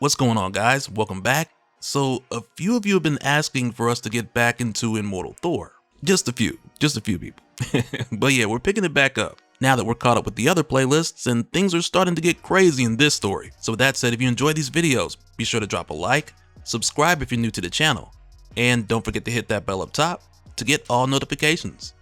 What's going on, guys? Welcome back. So, a few of you have been asking for us to get back into Immortal Thor. Just a few people. But yeah, we're picking it back up now that we're caught up with the other playlists and things are starting to get crazy in this story. So with that said, if you enjoy these videos, be sure to drop a like, subscribe if you're new to the channel, and don't forget to hit that bell up top to get all notifications.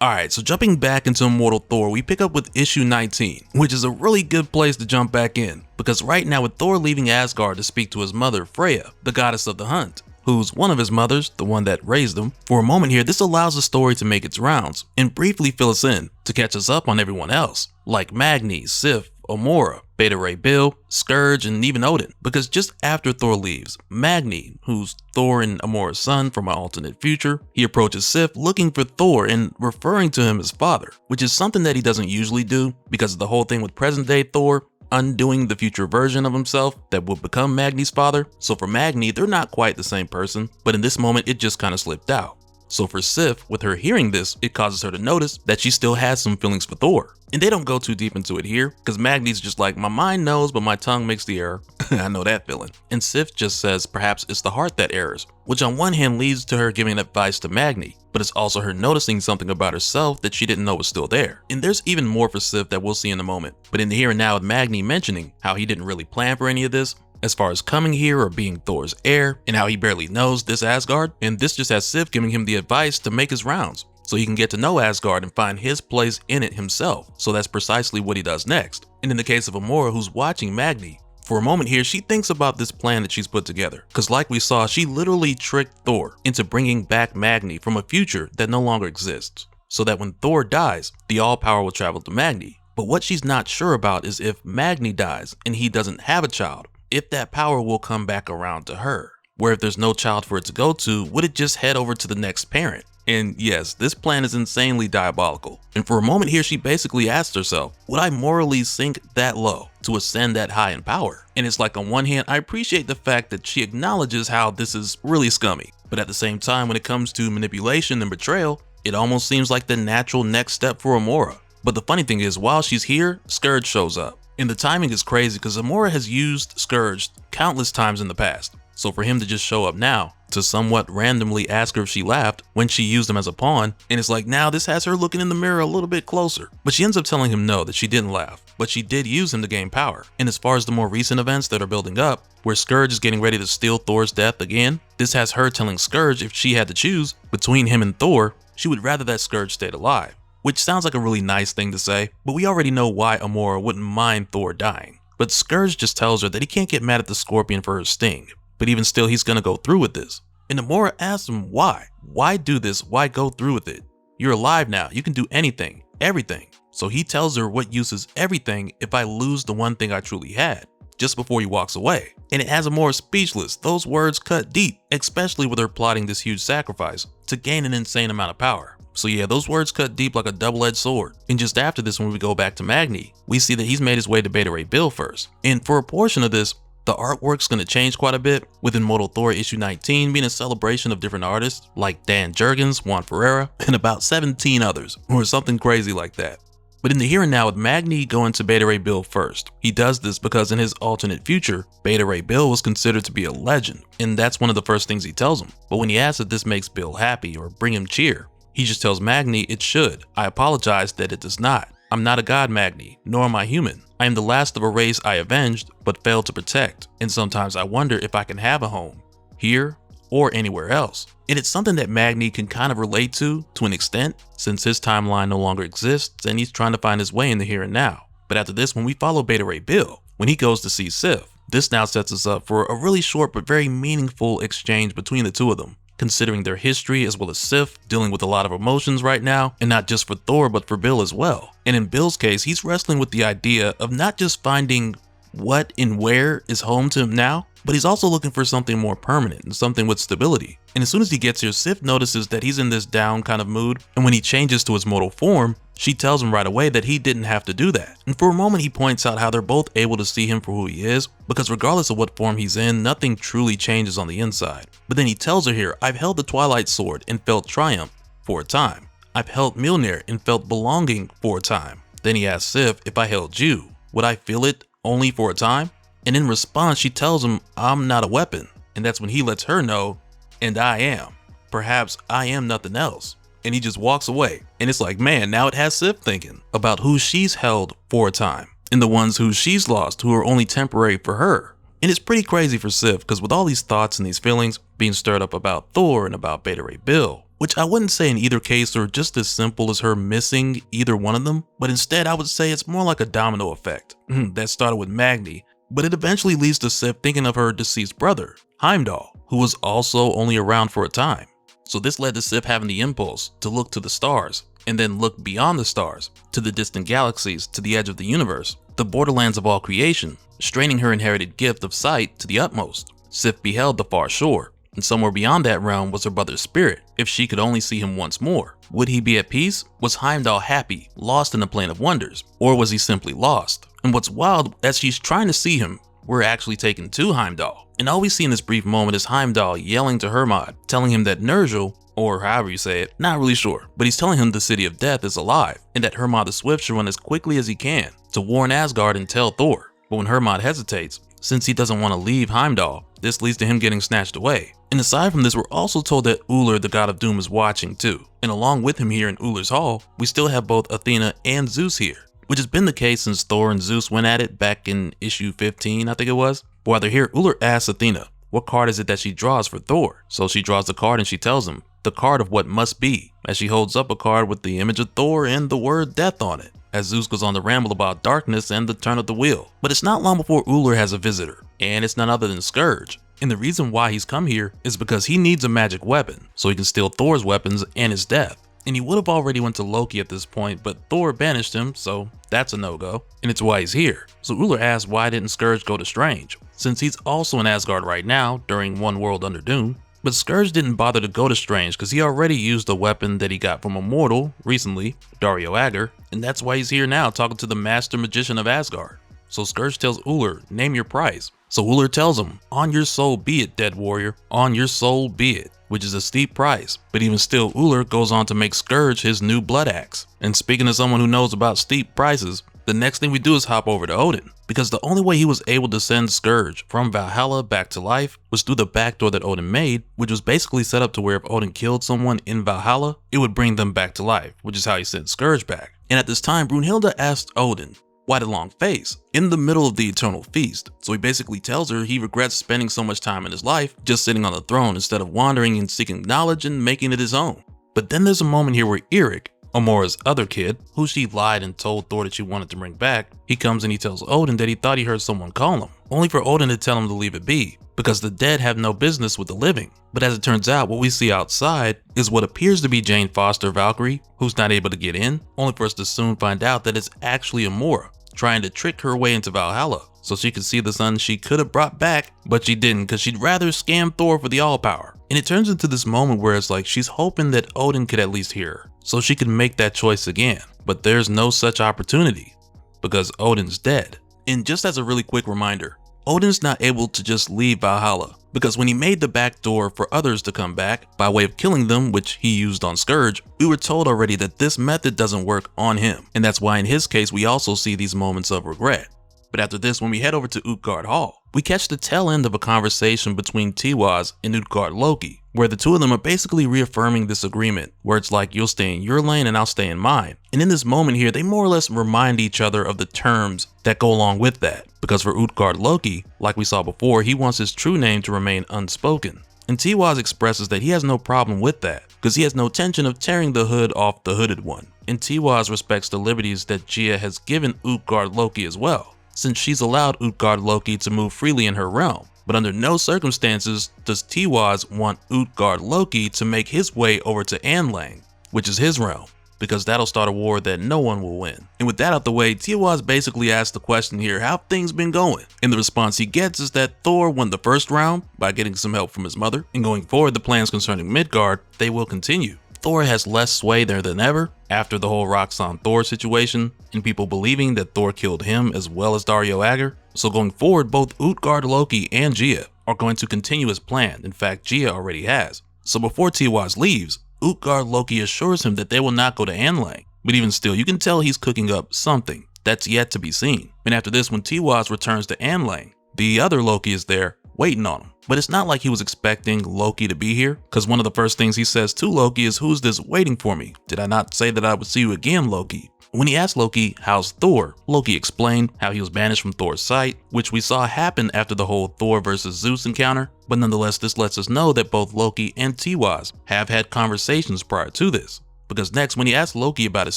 Alright, so jumping back into Immortal Thor, we pick up with issue 19, which is a really good place to jump back in, because right now with Thor leaving Asgard to speak to his mother, Freya, the goddess of the hunt, who's one of his mothers, the one that raised him, for a moment here this allows the story to make its rounds, and briefly fill us in, to catch us up on everyone else, like Magni, Sif, Amora, Beta Ray Bill, Scourge, and even Odin, because just after Thor leaves, Magni, who's Thor and Amora's son from an alternate future, he approaches Sif looking for Thor and referring to him as father, which is something that he doesn't usually do because of the whole thing with present day Thor undoing the future version of himself that would become Magni's father. So for Magni, they're not quite the same person, but in this moment it just kind of slipped out. So for Sif, with her hearing this, it causes her to notice that she still has some feelings for Thor. And they don't go too deep into it here, because Magni's just like, my mind knows, but my tongue makes the error. I know that feeling. And Sif just says perhaps it's the heart that errs, which on one hand leads to her giving advice to Magni, but it's also her noticing something about herself that she didn't know was still there. And there's even more for Sif that we'll see in a moment. But in the here and now with Magni mentioning how he didn't really plan for any of this, as far as coming here or being Thor's heir, and how he barely knows this Asgard, and this just has Sif giving him the advice to make his rounds, so he can get to know Asgard and find his place in it himself. So that's precisely what he does next. And in the case of Amora, who's watching Magni, for a moment here she thinks about this plan that she's put together, because like we saw, she literally tricked Thor into bringing back Magni from a future that no longer exists, so that when Thor dies, the all power will travel to Magni. But what she's not sure about is if Magni dies and he doesn't have a child, if that power will come back around to her, where if there's no child for it to go to, would it just head over to the next parent? And yes, this plan is insanely diabolical. And for a moment here, she basically asked herself, would I morally sink that low to ascend that high in power? And it's like, on one hand, I appreciate the fact that she acknowledges how this is really scummy, but at the same time, when it comes to manipulation and betrayal, it almost seems like the natural next step for Amora. But the funny thing is, while she's here, Scourge shows up. And the timing is crazy because Amora has used Scourge countless times in the past. So for him to just show up now, to somewhat randomly ask her if she laughed when she used him as a pawn, and it's like now this has her looking in the mirror a little bit closer. But she ends up telling him no, that she didn't laugh, but she did use him to gain power. And as far as the more recent events that are building up, where Scourge is getting ready to steal Thor's death again, this has her telling Scourge if she had to choose between him and Thor, she would rather that Scourge stayed alive. Which sounds like a really nice thing to say, but we already know why Amora wouldn't mind Thor dying. But Scourge just tells her that he can't get mad at the Scorpion for her sting, but even still he's gonna go through with this. And Amora asks him why. Why do this? Why go through with it? You're alive now, you can do anything, everything. So he tells her what use is everything if I lose the one thing I truly had, just before he walks away. And it has Amora speechless. Those words cut deep, especially with her plotting this huge sacrifice to gain an insane amount of power. So yeah, those words cut deep like a double-edged sword. And just after this, when we go back to Magni, we see that he's made his way to Beta Ray Bill first. And for a portion of this, the artwork's gonna change quite a bit, with Immortal Thor issue 19 being a celebration of different artists like Dan Jurgens, Juan Ferreira, and about 17 others, or something crazy like that. But in the here and now with Magni going to Beta Ray Bill first, he does this because in his alternate future, Beta Ray Bill was considered to be a legend, and that's one of the first things he tells him. But when he asks if this makes Bill happy or bring him cheer, he just tells Magni it should. I apologize that it does not. I'm not a god, Magni, nor am I human. I am the last of a race I avenged, but failed to protect, and sometimes I wonder if I can have a home, here or anywhere else. And it's something that Magni can kind of relate to an extent, since his timeline no longer exists and he's trying to find his way in the here and now. But after this, when we follow Beta Ray Bill, when he goes to see Sif, this now sets us up for a really short but very meaningful exchange between the two of them, considering their history as well as Sif dealing with a lot of emotions right now, and not just for Thor but for Bill as well. And in Bill's case, he's wrestling with the idea of not just finding what and where is home to him now, but he's also looking for something more permanent and something with stability. And as soon as he gets here, Sif notices that he's in this down kind of mood, and when he changes to his mortal form, she tells him right away that he didn't have to do that. And for a moment he points out how they're both able to see him for who he is, because regardless of what form he's in, nothing truly changes on the inside. But then he tells her here, I've held the Twilight Sword and felt triumph for a time. I've held Mjolnir and felt belonging for a time. Then he asks Sif, if I held you, would I feel it only for a time? And in response, she tells him, I'm not a weapon. And that's when he lets her know, and I am. Perhaps I am nothing else. And he just walks away. And it's like, man, now it has Sif thinking about who she's held for a time and the ones who she's lost who are only temporary for her. And it's pretty crazy for Sif because with all these thoughts and these feelings being stirred up about Thor and about Beta Ray Bill, which I wouldn't say in either case are just as simple as her missing either one of them, but instead I would say it's more like a domino effect that started with Magni, but it eventually leads to Sif thinking of her deceased brother, Heimdall, who was also only around for a time. So this led to Sif having the impulse to look to the stars, and then look beyond the stars, to the distant galaxies, to the edge of the universe, the borderlands of all creation, straining her inherited gift of sight to the utmost. Sif beheld the far shore, and somewhere beyond that realm was her brother's spirit. If she could only see him once more, would he be at peace? Was Heimdall happy, lost in the plane of wonders, or was he simply lost? And what's wild, as she's trying to see him, we're actually taken to Heimdall. And all we see in this brief moment is Heimdall yelling to Hermod, telling him that Nergal, or however you say it, not really sure, but he's telling him the City of Death is alive, and that Hermod the Swift should run as quickly as he can to warn Asgard and tell Thor. But when Hermod hesitates, since he doesn't want to leave Heimdall, this leads to him getting snatched away. And aside from this, we're also told that Ullr, the god of doom, is watching too. And along with him here in Ullr's hall, we still have both Athena and Zeus here, which has been the case since Thor and Zeus went at it back in issue 15, I think it was. But while they're here, Ullr asks Athena, what card is it that she draws for Thor? So she draws the card and she tells him, the card of what must be, as she holds up a card with the image of Thor and the word death on it, as Zeus goes on to ramble about darkness and the turn of the wheel. But it's not long before Ullr has a visitor, and it's none other than Scourge. And the reason why he's come here is because he needs a magic weapon, so he can steal Thor's weapons and his death. And he would have already went to Loki at this point, but Thor banished him, so that's a no-go. And it's why he's here. So Ullr asks why didn't Scourge go to Strange, since he's also in Asgard right now during One World Under Doom. But Scourge didn't bother to go to Strange because he already used a weapon that he got from Immortal recently, Dario Agger, and that's why he's here now talking to the Master Magician of Asgard. So Scourge tells Ullr, name your price. So Ullr tells him, on your soul be it, dead warrior, on your soul be it, which is a steep price. But even still, Ullr goes on to make Scourge his new blood axe. And speaking of someone who knows about steep prices, the next thing we do is hop over to Odin, because the only way he was able to send Scourge from Valhalla back to life was through the backdoor that Odin made, which was basically set up to where if Odin killed someone in Valhalla, it would bring them back to life, which is how he sent Scourge back. And at this time, Brunhilde asked Odin, why the long face? In the middle of the eternal feast. So he basically tells her he regrets spending so much time in his life just sitting on the throne instead of wandering and seeking knowledge and making it his own. But then there's a moment here where Eirik, Amora's other kid, who she lied and told Thor that she wanted to bring back, he comes and he tells Odin that he thought he heard someone call him, only for Odin to tell him to leave it be, because the dead have no business with the living. But as it turns out, what we see outside is what appears to be Jane Foster Valkyrie, who's not able to get in, only for us to soon find out that it's actually Amora, trying to trick her way into Valhalla so she could see the son she could have brought back, but she didn't because she'd rather scam Thor for the all-power. And it turns into this moment where it's like she's hoping that Odin could at least hear her so she could make that choice again. But there's no such opportunity because Odin's dead. And just as a really quick reminder, Odin's not able to just leave Valhalla because when he made the back door for others to come back by way of killing them, which he used on Scourge, we were told already that this method doesn't work on him. And that's why in his case, we also see these moments of regret. But after this, when we head over to Utgard Hall, we catch the tail end of a conversation between Tiwaz and Utgard Loki, where the two of them are basically reaffirming this agreement, where it's like you'll stay in your lane and I'll stay in mine. And in this moment here, they more or less remind each other of the terms that go along with that. Because for Utgard Loki, like we saw before, he wants his true name to remain unspoken. And Tiwaz expresses that he has no problem with that, because he has no intention of tearing the hood off the hooded one. And Tiwaz respects the liberties that Gia has given Utgard Loki as well, since she's allowed Utgard Loki to move freely in her realm. But under no circumstances does Tiwaz want Utgard Loki to make his way over to Anlang, which is his realm, because that'll start a war that no one will win. And with that out the way, Tiwaz basically asks the question here, how have things been going? And the response he gets is that Thor won the first round by getting some help from his mother, and going forward the plans concerning Midgard, they will continue. Thor has less sway there than ever after the whole Roxanne Thor situation, and people believing that Thor killed him as well as Dario Agger. So going forward, both Utgard Loki and Gia are going to continue as planned. In fact, Gia already has. So before Tiwaz leaves, Utgard Loki assures him that they will not go to Anlang. But even still, you can tell he's cooking up something That's yet to be seen. And after this, when Tiwaz returns to Amlang, the other Loki is there waiting on him. But it's not like he was expecting Loki to be here, because one of the first things he says to Loki is, "Who's this waiting for me? Did I not say that I would see you again, Loki?" When he asked Loki, "How's Thor?" Loki explained how he was banished from Thor's sight, which we saw happen after the whole Thor versus Zeus encounter. But nonetheless, this lets us know that both Loki and Tiwaz have had conversations prior to this. Because next, when he asked Loki about his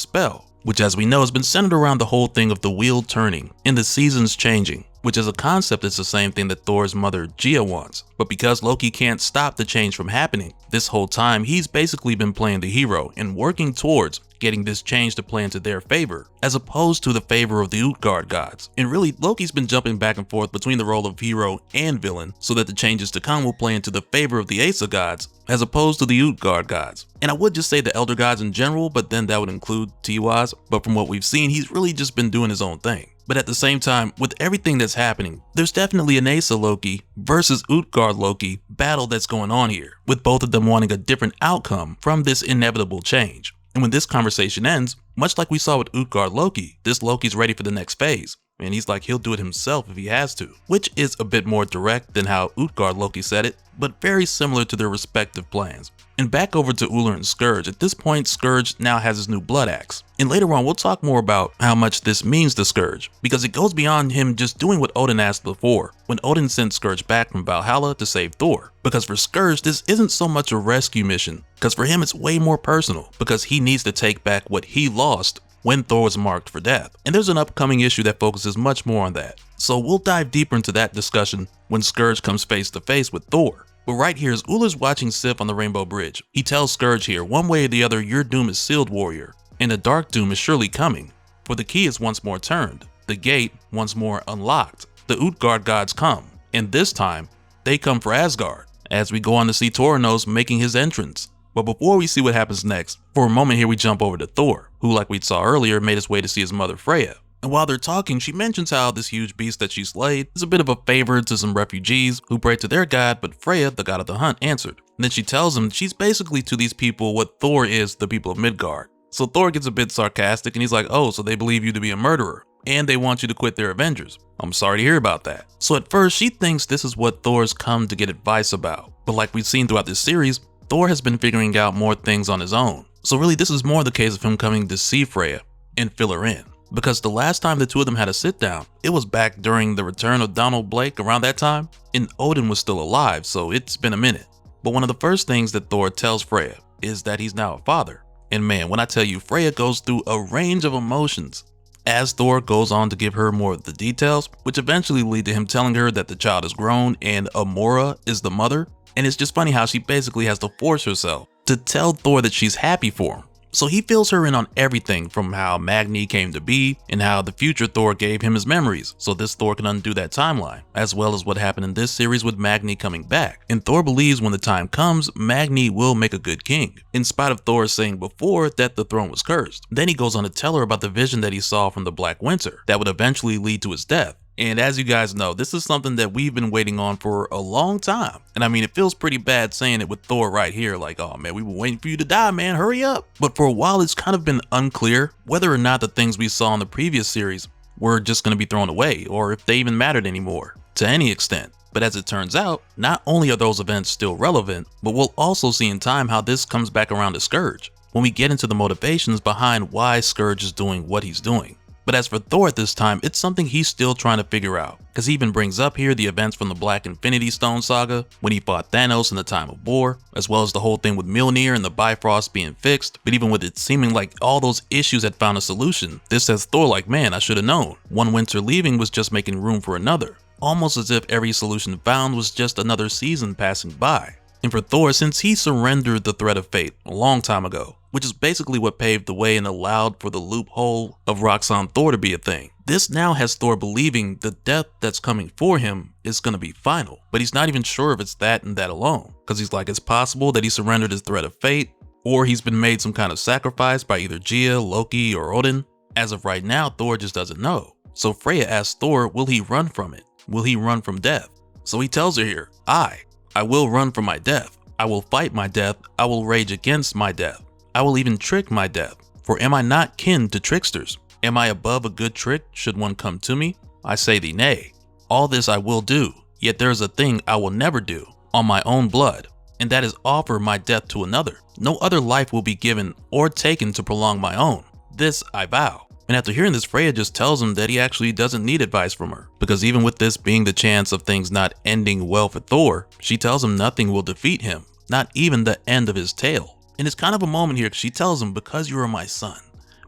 spell, which as we know has been centered around the whole thing of the wheel turning and the seasons changing, which as a concept is the same thing that Thor's mother Gia wants. But because Loki can't stop the change from happening, this whole time he's basically been playing the hero and working towards getting this change to play into their favor, as opposed to the favor of the Utgard gods. And really, Loki's been jumping back and forth between the role of hero and villain, so that the changes to come will play into the favor of the Asa gods, as opposed to the Utgard gods. And I would just say the Elder gods in general, but then that would include Tiwaz. But from what we've seen, he's really just been doing his own thing. But at the same time, with everything that's happening, there's definitely an Asa Loki versus Utgard Loki battle that's going on here, with both of them wanting a different outcome from this inevitable change. And when this conversation ends, much like we saw with Utgard Loki, this Loki's ready for the next phase. And he's like he'll do it himself if he has to, which is a bit more direct than how Utgard Loki said it, but very similar to their respective plans. And back over to Uller and Scourge. At this point, Scourge now has his new blood axe. And later on, we'll talk more about how much this means to Scourge, because it goes beyond him just doing what Odin asked before, when Odin sent Scourge back from Valhalla to save Thor. Because for Scourge, this isn't so much a rescue mission, because for him it's way more personal, because he needs to take back what he lost when Thor was marked for death. And there's an upcoming issue that focuses much more on that. So we'll dive deeper into that discussion when Scourge comes face to face with Thor. But right here, as Uller's watching Sif on the Rainbow Bridge, he tells Scourge here, "One way or the other, your doom is sealed, warrior, and the dark doom is surely coming. For the key is once more turned, the gate once more unlocked. The Utgard gods come, and this time, they come for Asgard," as we go on to see Toronos making his entrance. But before we see what happens next, for a moment here we jump over to Thor, who like we saw earlier made his way to see his mother Freya. And while they're talking, she mentions how this huge beast that she slayed is a bit of a favor to some refugees who prayed to their god, but Freya, the god of the hunt, answered. And then she tells him she's basically to these people what Thor is to the people of Midgard. So Thor gets a bit sarcastic and he's like, "Oh, so they believe you to be a murderer, and they want you to quit their Avengers. I'm sorry to hear about that." So at first she thinks this is what Thor's come to get advice about. But like we've seen throughout this series, Thor has been figuring out more things on his own. So really this is more the case of him coming to see Freya and fill her in. Because the last time the two of them had a sit down, it was back during the return of Donald Blake around that time, and Odin was still alive, so it's been a minute. But one of the first things that Thor tells Freya is that he's now a father. And man, when I tell you, Freya goes through a range of emotions as Thor goes on to give her more of the details, which eventually lead to him telling her that the child is grown and Amora is the mother. And it's just funny how she basically has to force herself to tell Thor that she's happy for him. So he fills her in on everything from how Magni came to be and how the future Thor gave him his memories, so this Thor can undo that timeline, as well as what happened in this series with Magni coming back. And Thor believes when the time comes, Magni will make a good king, in spite of Thor saying before that the throne was cursed. Then he goes on to tell her about the vision that he saw from the Black Winter that would eventually lead to his death. And as you guys know, this is something that we've been waiting on for a long time. And I mean, it feels pretty bad saying it with Thor right here, like, "Oh man, we've been waiting for you to die, man, hurry up." But for a while, it's kind of been unclear whether or not the things we saw in the previous series were just going to be thrown away, or if they even mattered anymore, to any extent. But as it turns out, not only are those events still relevant, but we'll also see in time how this comes back around to Scourge, when we get into the motivations behind why Scourge is doing what he's doing. But as for Thor at this time, it's something he's still trying to figure out, because he even brings up here the events from the Black Infinity Stone saga, when he fought Thanos in the time of war, as well as the whole thing with Mjolnir and the Bifrost being fixed. But even with it seeming like all those issues had found a solution, this has Thor like, man, I should have known. One winter leaving was just making room for another, almost as if every solution found was just another season passing by. And for Thor, since he surrendered the threat of fate a long time ago, which is basically what paved the way and allowed for the loophole of Roxanne Thor to be a thing, this now has Thor believing the death that's coming for him is going to be final. But he's not even sure if it's that and that alone, because he's like, it's possible that he surrendered his threat of fate, or he's been made some kind of sacrifice by either Gia, Loki, or Odin. As of right now, Thor just doesn't know. So Freya asks Thor, will he run from it? Will he run from death? So he tells her here, I will run from my death. I will fight my death. I will rage against my death. I will even trick my death. For am I not kin to tricksters? Am I above a good trick should one come to me? I say thee nay. All this I will do, yet there is a thing I will never do, on my own blood, and that is offer my death to another. No other life will be given or taken to prolong my own. This I vow. And after hearing this, Freya just tells him that he actually doesn't need advice from her, because even with this being the chance of things not ending well for Thor, she tells him nothing will defeat him, not even the end of his tale. And it's kind of a moment here, because she tells him, because you are my son,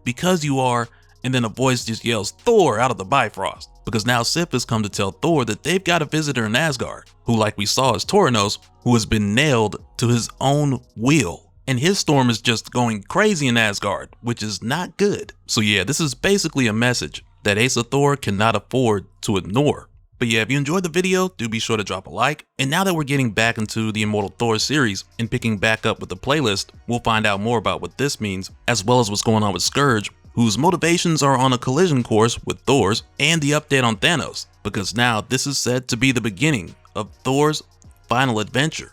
because you are, and then a voice just yells Thor out of the Bifrost, because now Sif has come to tell Thor that they've got a visitor in Asgard, who like we saw is Toronos, who has been nailed to his own wheel. And his storm is just going crazy in Asgard, which is not good. So yeah, this is basically a message that Asa Thor cannot afford to ignore. But yeah, if you enjoyed the video, do be sure to drop a like. And now that we're getting back into the Immortal Thor series and picking back up with the playlist, we'll find out more about what this means, as well as what's going on with Scourge, whose motivations are on a collision course with Thor's, and the update on Thanos, because now this is said to be the beginning of Thor's final adventure.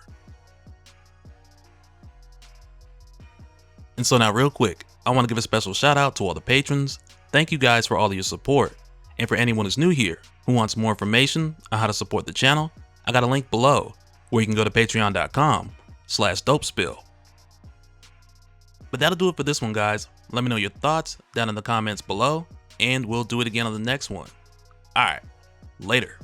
And so now real quick, I want to give a special shout out to all the patrons. Thank you guys for all of your support. And for anyone who's new here, who wants more information on how to support the channel, I got a link below where you can go to patreon.com/dopespill. But that'll do it for this one, guys. Let me know your thoughts down in the comments below, and we'll do it again on the next one. Alright, later.